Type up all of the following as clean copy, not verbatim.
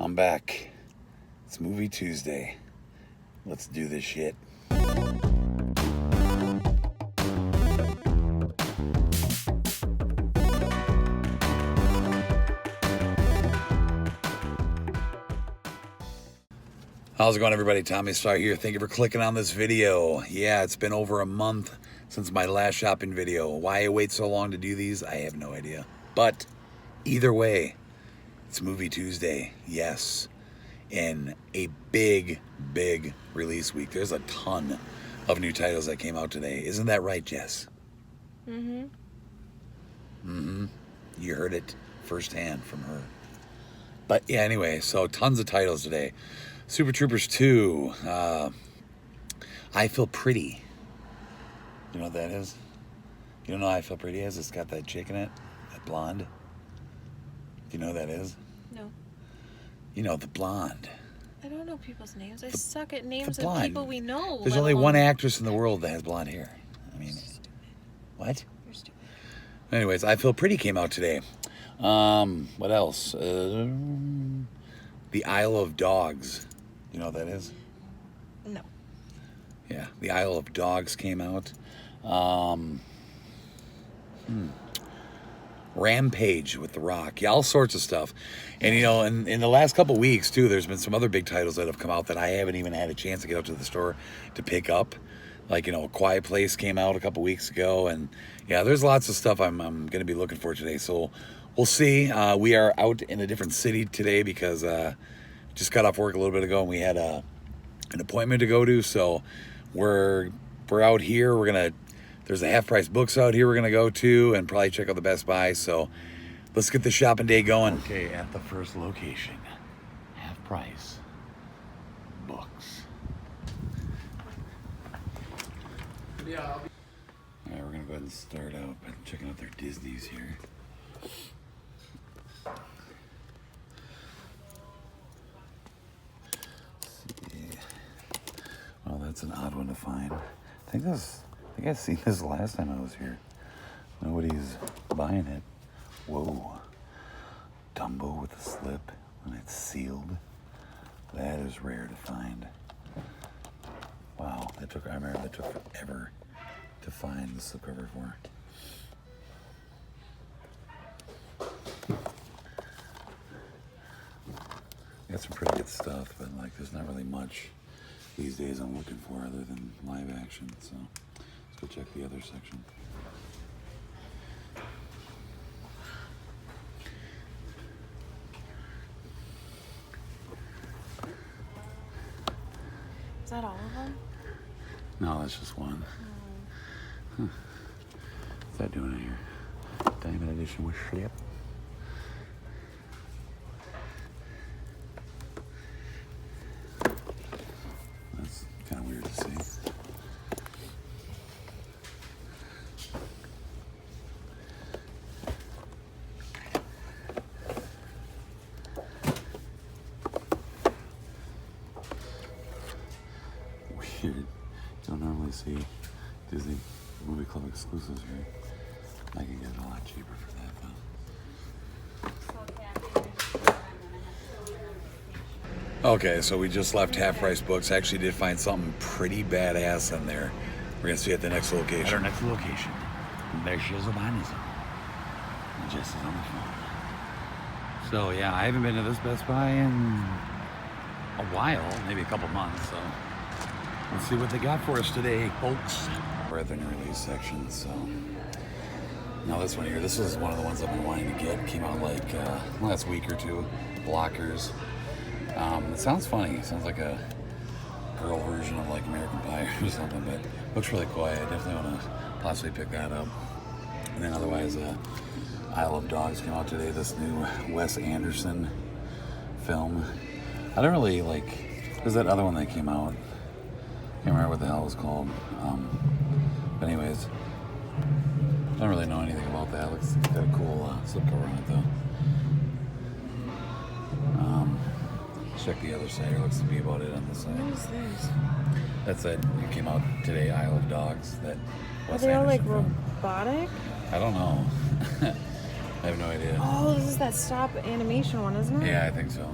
I'm back. It's Movie Tuesday. Let's do this shit. How's it going, everybody? Tommy Star here. Thank you for clicking on this video. Yeah, it's been over a month since my last shopping video. Why I wait so long to do these, I have no idea. But either way, it's Movie Tuesday, yes. In a big, big release week. There's a ton of new titles that came out today. Isn't that right, Jess? Mm-hmm. Mm-hmm. You heard it firsthand from her. But yeah, anyway, so tons of titles today. Super Troopers 2. I Feel Pretty. You know what that is? You don't know I Feel Pretty is? It's got that chick in it, that blonde. Do you know what that is? No. You know, the blonde. I don't know people's names. I suck at names of people we know. There's only one actress in the world that has blonde hair. I mean, what? You're stupid. Anyways, I Feel Pretty came out today. What else? The Isle of Dogs. You know what that is? No. Yeah, The Isle of Dogs came out. Rampage with The Rock. Yeah, all sorts of stuff. And, you know, in the last couple weeks, too, there's been some other big titles that have come out that I haven't even had a chance to get out to the store to pick up. Like, you know, A Quiet Place came out a couple weeks ago. And, yeah, there's lots of stuff I'm going to be looking for today. So we'll see. We are out in a different city today because just got off work a little bit ago and we had an appointment to go to. So we're out here. There's a Half Price Books out here we're gonna go to and probably check out the Best Buy. So let's get the shopping day going. Okay, at the first location, Half Price Books. Yeah. All right, we're gonna go ahead and start out by checking out their Disneys here. Oh, that's an odd one to find. I think I've seen this last time I was here. Nobody's buying it. Whoa. Dumbo with a slip when it's sealed. That is rare to find. Wow, I remember that took forever to find the slipcover for. Got some pretty good stuff, but like there's not really much these days I'm looking for other than live action, so let's go check the other section. Is that all of them? No, that's just one. Huh. What's that doing in here? Diamond edition with slip. That's kind of weird to see. Weird. Don't normally see Disney Movie Club exclusives here. I can get it a lot cheaper for that though. Okay, so we just left Half Price Books. Actually did find something pretty badass in there. We're gonna see at the next location. At our next location. There's Giovanni's. Jess is on the phone. So yeah, I haven't been to this Best Buy in a while, maybe a couple months, so let's see what they got for us today, folks. We're at the new release section, so now this one here, this is one of the ones I've been wanting to get. Came out like last week or two. Blockers. It sounds funny. It sounds like a girl version of like American Pie or something, but looks really cool. I definitely want to possibly pick that up. And then otherwise, Isle of Dogs came out today. This new Wes Anderson film. I don't really like. There's that other one that came out. Can't remember what the hell it was called. But anyways, don't really know anything about that. Looks got a cool slipcover on it though. Check the other side. It looks to be about it on this side. What is this? That's it. It came out today. Isle of Dogs. That. Are they all like robotic? I don't know. I have no idea. Oh, this is that stop animation one, isn't it? Yeah, I think so.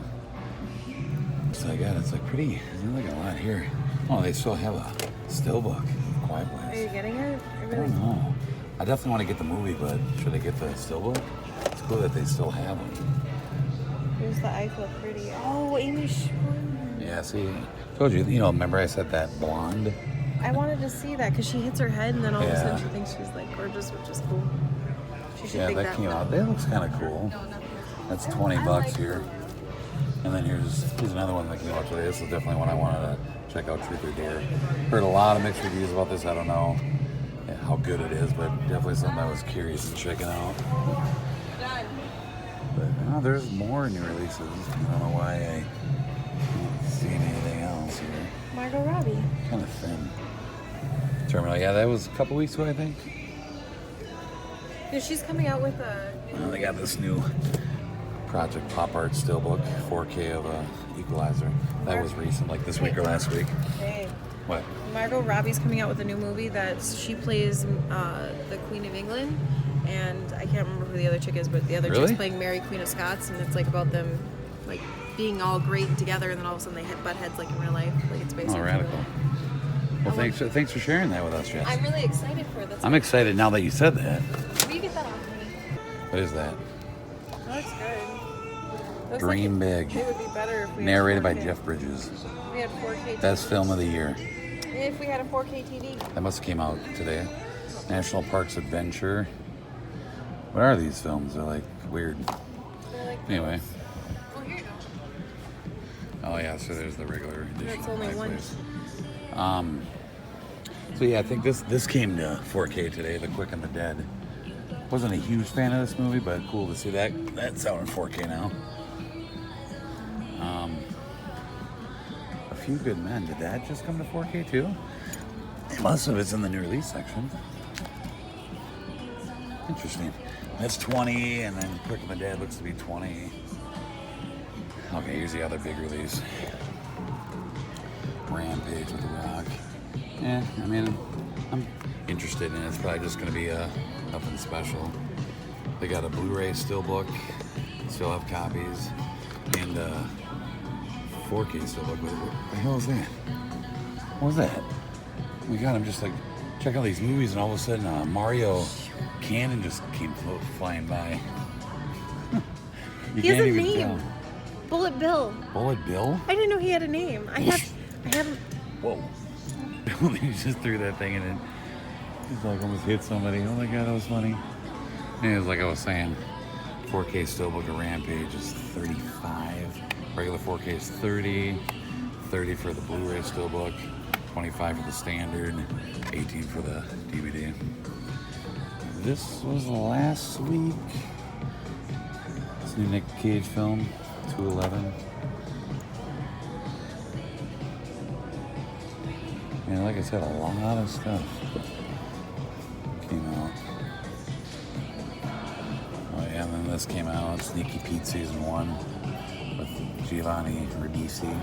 else I got? It's like pretty, isn't like a lot here. Oh, they still have a steelbook. Quiet Are Place. you getting it? I don't know. I definitely want to get the movie, but should I get the steelbook? It's cool that they still have them. Here's the Eiffel pretty. Oh, Amy Schumer. Yeah, see, told you, remember I said that blonde? I wanted to see that because she hits her head and then all of a Yeah. sudden she thinks she's like gorgeous, which is cool. She should Yeah, think that came out. That looks kind of cool. That's $20 here. And then here's another one that came out today. This is definitely one I wanted to check out, Truth or Dare. Heard a lot of mixed reviews about this. I don't know how good it is, but definitely something I was curious in checking out. But there's more new releases. I don't know why I can't see anything else here. Margot Robbie. Kind of thin. Terminal, yeah, that was a couple weeks ago, I think. Yeah, she's coming out with a. They got this new Project Pop Art Steelbook, 4K of Equalizer. That was recent, like this week or last week. Hey. What? Margot Robbie's coming out with a new movie that she plays the Queen of England, and I can't remember who the other chick is, but the other chick's playing Mary, Queen of Scots, and it's like about them like being all great together, and then all of a sudden they hit butt heads like in real life. Like it's basically. Oh, radical. Well, thanks for sharing that with us, Jess. I'm really excited for this. I'm excited now that you said that. Will you get that off me? What is that? That looks good. Looks Dream like Big. It would be better if we Narrated by had 4K. Jeff Bridges. We had 4K. Best film of the year. If we had a 4K TV. That must have came out today. National Parks Adventure. What are these films? They're like weird. They're like, Anyway. well, here you go. Oh yeah, so there's the regular edition. That's only one. So yeah, I think this came to 4K today, The Quick and the Dead. Wasn't a huge fan of this movie, but cool to see that. That's out in 4K now. A Few Good Men. Did that just come to 4K too? It must have. It's in the new release section. Interesting. That's 20, and then Quick and the Dead looks to be 20. Okay, here's the other big release. Rampage with The Rock. Yeah, I mean, I'm interested in it. It's probably just going to be nothing special. They got a Blu Ray steelbook, still have copies, and 4K steelbook. What the hell is that? What was that? Oh my god, I'm just like, check out these movies, and all of a sudden Mario Cannon just came flying by. He has a name. Bullet Bill. Bullet Bill? I didn't know he had a name. I haven't. Whoa. He just threw that thing in and he's like almost hit somebody. Oh my god, that was funny. And it was like I was saying, 4K steelbook of Rampage is 35. Regular 4K is 30. 30 for the Blu Ray steelbook. 25 for the standard. 18 for the DVD. This was last week. This new Nick Cage film, 211. And like I said, a lot of stuff came out. Oh yeah, and then this came out, Sneaky Pete Season 1 with Giovanni Ribisi.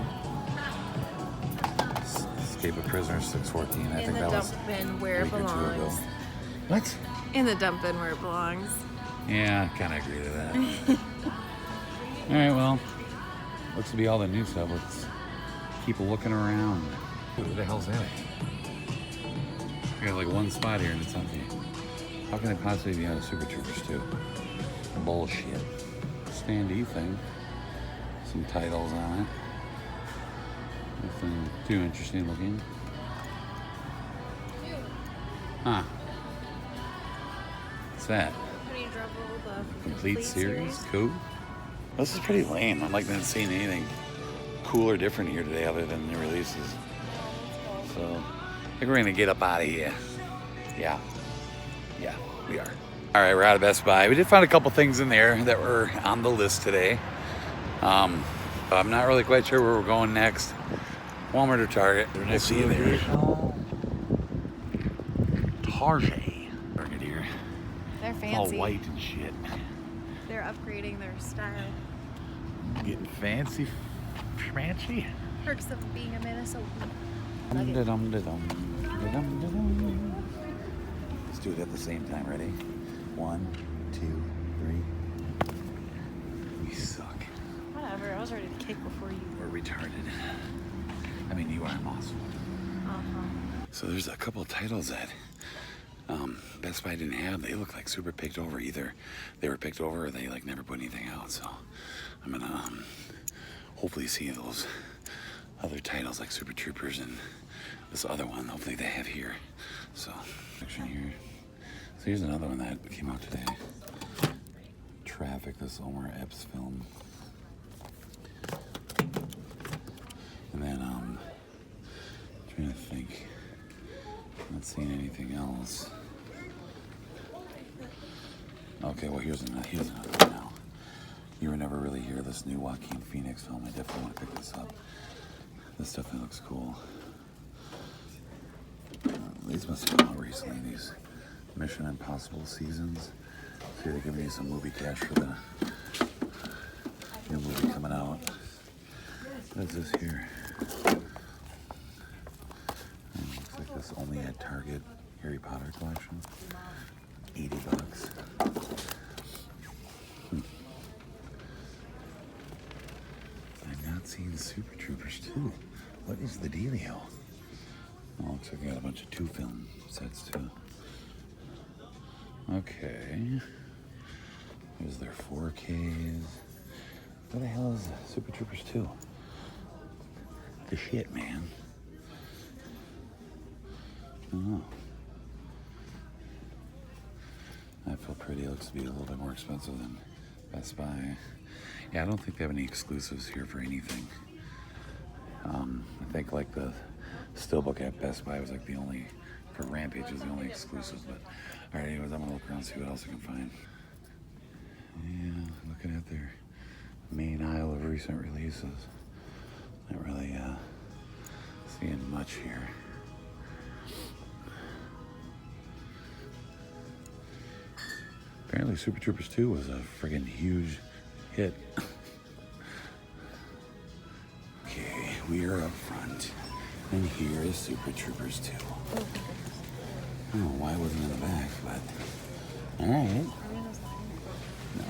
Escape of Prisoners 614. I think that was In the dump bin where it a week or two ago. belongs. What? In the dump bin where it belongs. Yeah, I kind of agree to that. All right, well, looks to be all the new stuff. Let's keep looking around. Who the hell's that? I got like one spot here and it's empty. How can it possibly be on a Super Troopers 2? Bullshit. Standee thing. Some titles on it. Nothing too interesting looking. Huh. What's that? Complete series? Cool. This is pretty lame. I'm like not seeing anything cool or different here today other than the releases. So I think we're gonna get up out of here. Yeah, we are. All right, we're out of Best Buy. We did find a couple things in there that were on the list today. But I'm not really quite sure where we're going next. Walmart or Target. We'll see you there. Target here. They're fancy. All white and shit. They're upgrading their style. Getting fancy. Perks of being a Minnesotan. Let's do it at the same time. Ready? 1, 2, 3. We suck. Whatever. whatever. I was ready to kick before you. We're retarded. I mean, you are awesome. Uh-huh. So there's a couple of titles that Best Buy didn't have. They look like super picked over. Either they were picked over or they like never put anything out. So I'm gonna hopefully see those other titles like Super Troopers and this other one. Hopefully they have here. So section here. So here's another one that came out today. Traffic, this Omar Epps film. And then trying to think. Not seeing anything else. Okay, well here's another one now. You were never really here. This new Joaquin Phoenix film. I definitely want to pick this up. This definitely looks cool. These must have come out recently. These Mission Impossible seasons. See, they're giving you some movie cash for the new movie coming out. What is this here? Looks like this only at Target Harry Potter collection. $80. I'm not seeing Super Troopers 2. What is the dealio? Oh, looks like I got a bunch of 2 film sets too. Okay. Here's their 4Ks. What the hell is Super Troopers 2? The shit, man. Oh. That felt pretty. It looks to be a little bit more expensive than Best Buy. Yeah, I don't think they have any exclusives here for anything. I think like the Steelbook at Best Buy was like the only, for Rampage was the only exclusive. But all right, anyways, I'm gonna look around and see what else I can find. Yeah, looking at their main aisle of recent releases. Not really seeing much here. Apparently Super Troopers 2 was a friggin' huge hit. Okay, we are up front. And here is Super Troopers 2. I don't know why it wasn't in the back, but alright. No.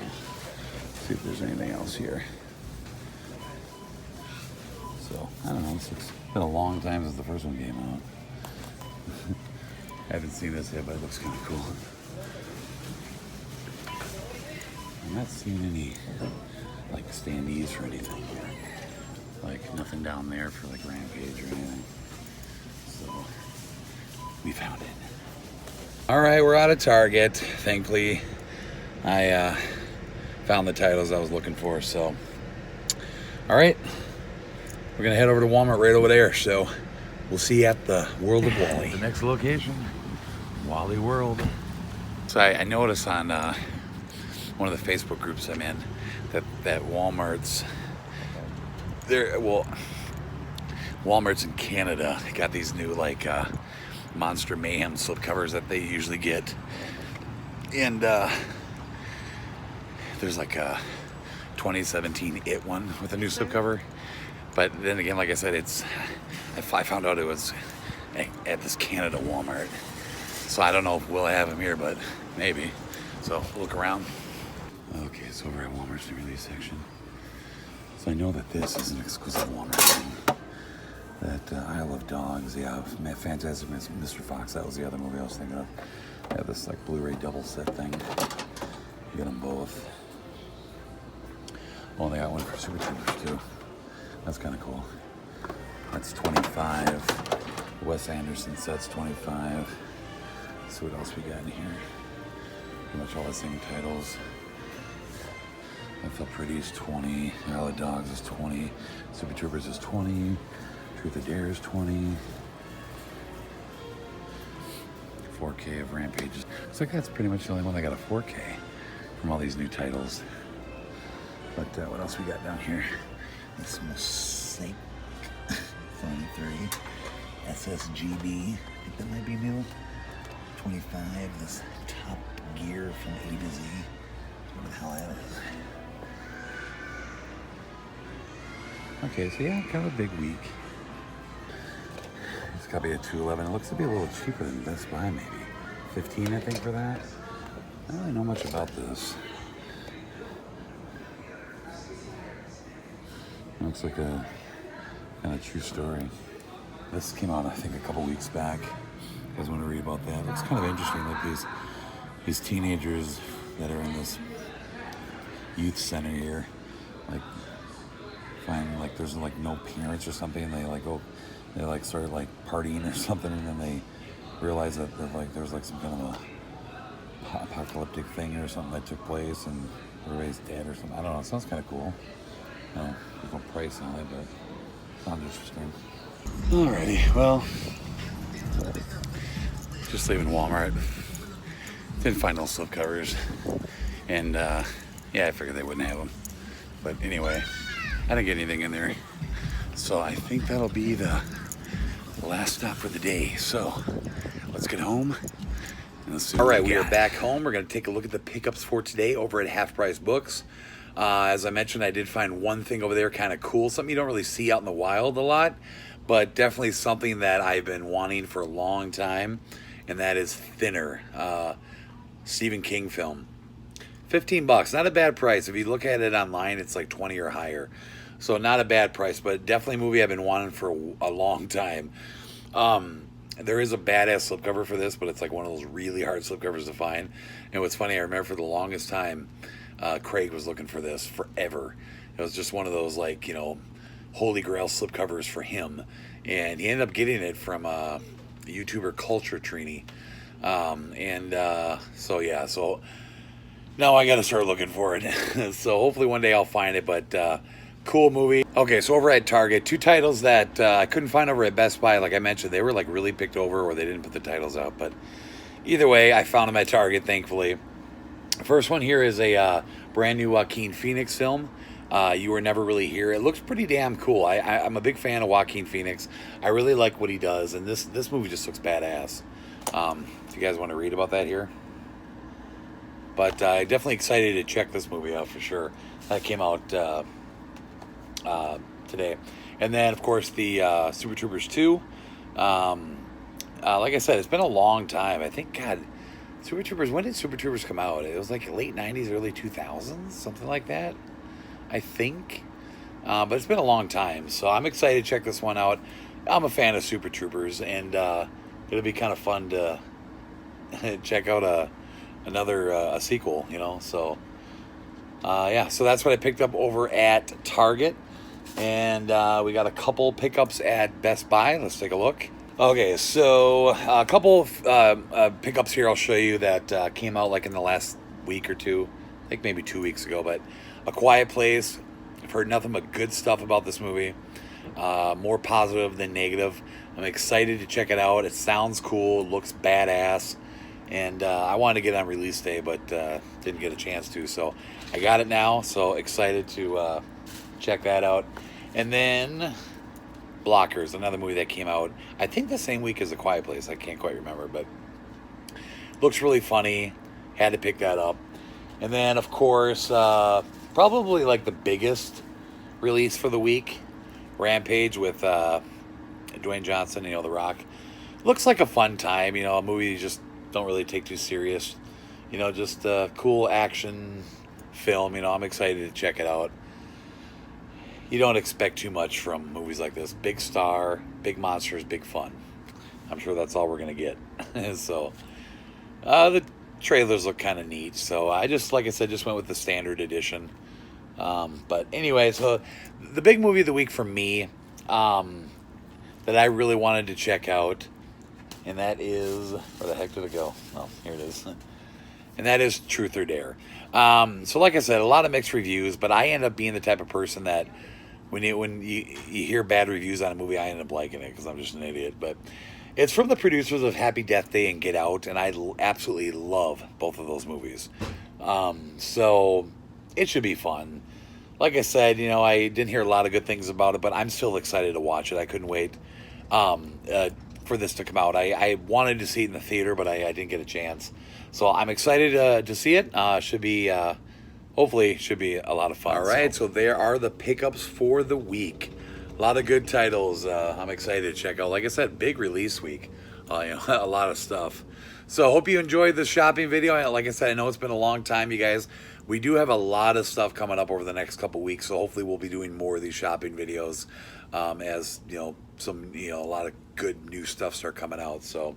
See if there's anything else here. So, I don't know, it's been a long time since the first one came out. I haven't seen this yet, but it looks kind of cool. I'm not seeing any, like, standees for anything here. Like, nothing down there for, like, Rampage or anything. So, we found it. All right, we're out of Target. Thankfully, I found the titles I was looking for, so. All right, we're gonna head over to Walmart right over there, so we'll see you at the World of Wally. The next location, Wally World. So I noticed on one of the Facebook groups I'm in that Walmart's Walmart's in Canada got these new like Monster Mayhem slipcovers that they usually get, and there's like a 2017 It one with a new slipcover. But then again, like I said, I found out it was at this Canada Walmart. So I don't know if we'll have them here, but maybe. So look around. Okay, so over at Walmart's new release section. So I know that this is an exclusive Walmart thing. That Isle of Dogs, yeah, Fantastic Mr. Fox, that was the other movie I was thinking of. They have this like Blu Ray double set thing. You get them both. Oh, they got one for Super Troopers too. That's kind of cool. That's $25. Wes Anderson set's $25. Let's see what else we got in here. Pretty much all the same titles. I Feel Pretty is $20. Isle of Dogs is $20. Super Troopers is $20. Truth or Dare is $20. 4K of Rampage. Looks like that's pretty much the only one that got a 4K from all these new titles. But what else we got down here? This Mosaic 23 SSGB. I think that might be new. 25. This Top Gear from A to Z. What the hell that is? Okay, so yeah, kind of a big week. It's got to be a 211. It looks to be a little cheaper than Best Buy, maybe. 15, I think, for that. I don't really know much about this. Looks like a kind of true story. This came out, I think, a couple weeks back. You guys want to read about that? It looks kind of interesting. Like these teenagers that are in this youth center here, like find like there's like no parents or something, and they like started like partying or something, and then they realize that like there's like some kind of a apocalyptic thing or something that took place, and everybody's dead or something. I don't know. It sounds kind of cool. No, there's no price on it, but it sounds interesting. Alrighty, well, just leaving Walmart. Didn't find no slipcovers, and yeah, I figured they wouldn't have them. But anyway, I didn't get anything in there, so I think that'll be the last stop for the day. So let's get home. All right, we are back home. We're going to take a look at the pickups for today over at Half Price Books. As I mentioned, I did find one thing over there kind of cool, something you don't really see out in the wild a lot, but definitely something that I've been wanting for a long time, and that is Thinner, Stephen King film. $15, not a bad price. If you look at it online, it's like 20 or higher. So not a bad price, but definitely a movie I've been wanting for a long time. There is a badass slipcover for this, but it's like one of those really hard slipcovers to find. And what's funny, I remember for the longest time, Craig was looking for this forever. It was just one of those, like, you know, holy grail slipcovers for him. And he ended up getting it from a YouTuber Culture Trini. So yeah, so now I got to start looking for it. So hopefully one day I'll find it, but cool movie. Okay, so over at Target, two titles that I couldn't find over at Best Buy. Like I mentioned, they were like really picked over, or they didn't put the titles out. But either way, I found them at Target, thankfully. First one here is a brand new Joaquin Phoenix film. You Were Never Really Here. It looks pretty damn cool. I'm a big fan of Joaquin Phoenix. I really like what he does, and this movie just looks badass. If you guys want to read about that here. But definitely excited to check this movie out for sure. That came out today. And then, of course, the Super Troopers 2. Like I said, it's been a long time. I think, God, Super Troopers, when did Super Troopers come out? It was like late 90s, early 2000s, something like that, I think. But it's been a long time, so I'm excited to check this one out. I'm a fan of Super Troopers, and it'll be kind of fun to check out another sequel, you know. So, yeah, so that's what I picked up over at Target. And we got a couple pickups at Best Buy. Let's take a look. Okay, so a couple pickups here I'll show you that came out like in the last week or two. I think maybe 2 weeks ago. But A Quiet Place. I've heard nothing but good stuff about this movie. More positive than negative. I'm excited to check it out. It sounds cool. Looks badass. And I wanted to get it on release day, but didn't get a chance to. So I got it now. So excited to check that out. And then Blockers, another movie that came out, I think the same week as A Quiet Place. I can't quite remember, but looks really funny. Had to pick that up. And then, of course, probably like the biggest release for the week, Rampage with Dwayne Johnson, you know, The Rock. Looks like a fun time, you know, a movie you just don't really take too serious. You know, just a cool action film. You know, I'm excited to check it out. You don't expect too much from movies like this. Big star, big monsters, big fun. I'm sure that's all we're going to get. So, the trailers look kind of neat. So, I just, like I said, just went with the standard edition. But anyway, so the big movie of the week for me that I really wanted to check out, and that is, where the heck did it go? Oh, here it is. And that is Truth or Dare. So like I said, a lot of mixed reviews, but I end up being the type of person that when you hear bad reviews on a movie, I end up liking it because I'm just an idiot. But it's from the producers of Happy Death Day and Get Out, and I absolutely love both of those movies. So it should be fun. Like I said, you know, I didn't hear a lot of good things about it, but I'm still excited to watch it. I couldn't wait for this to come out. I wanted to see it in the theater, but I didn't get a chance. So I'm excited to see it. Should be, hopefully, should be a lot of fun. All right, so there are the pickups for the week. A lot of good titles. I'm excited to check out. Like I said, big release week. You know, a lot of stuff. So hope you enjoyed this shopping video. Like I said, I know it's been a long time, you guys, we do have a lot of stuff coming up over the next couple weeks, so hopefully we'll be doing more of these shopping videos as, you know, a lot of good new stuff start coming out. So,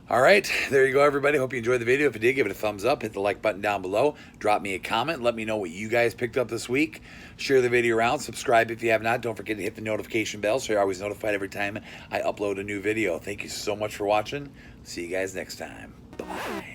all right, there you go, everybody. Hope you enjoyed the video. If you did, give it a thumbs up. Hit the like button down below. Drop me a comment. Let me know what you guys picked up this week. Share the video around. Subscribe if you have not. Don't forget to hit the notification bell so you're always notified every time I upload a new video. Thank you so much for watching. See you guys next time. Bye.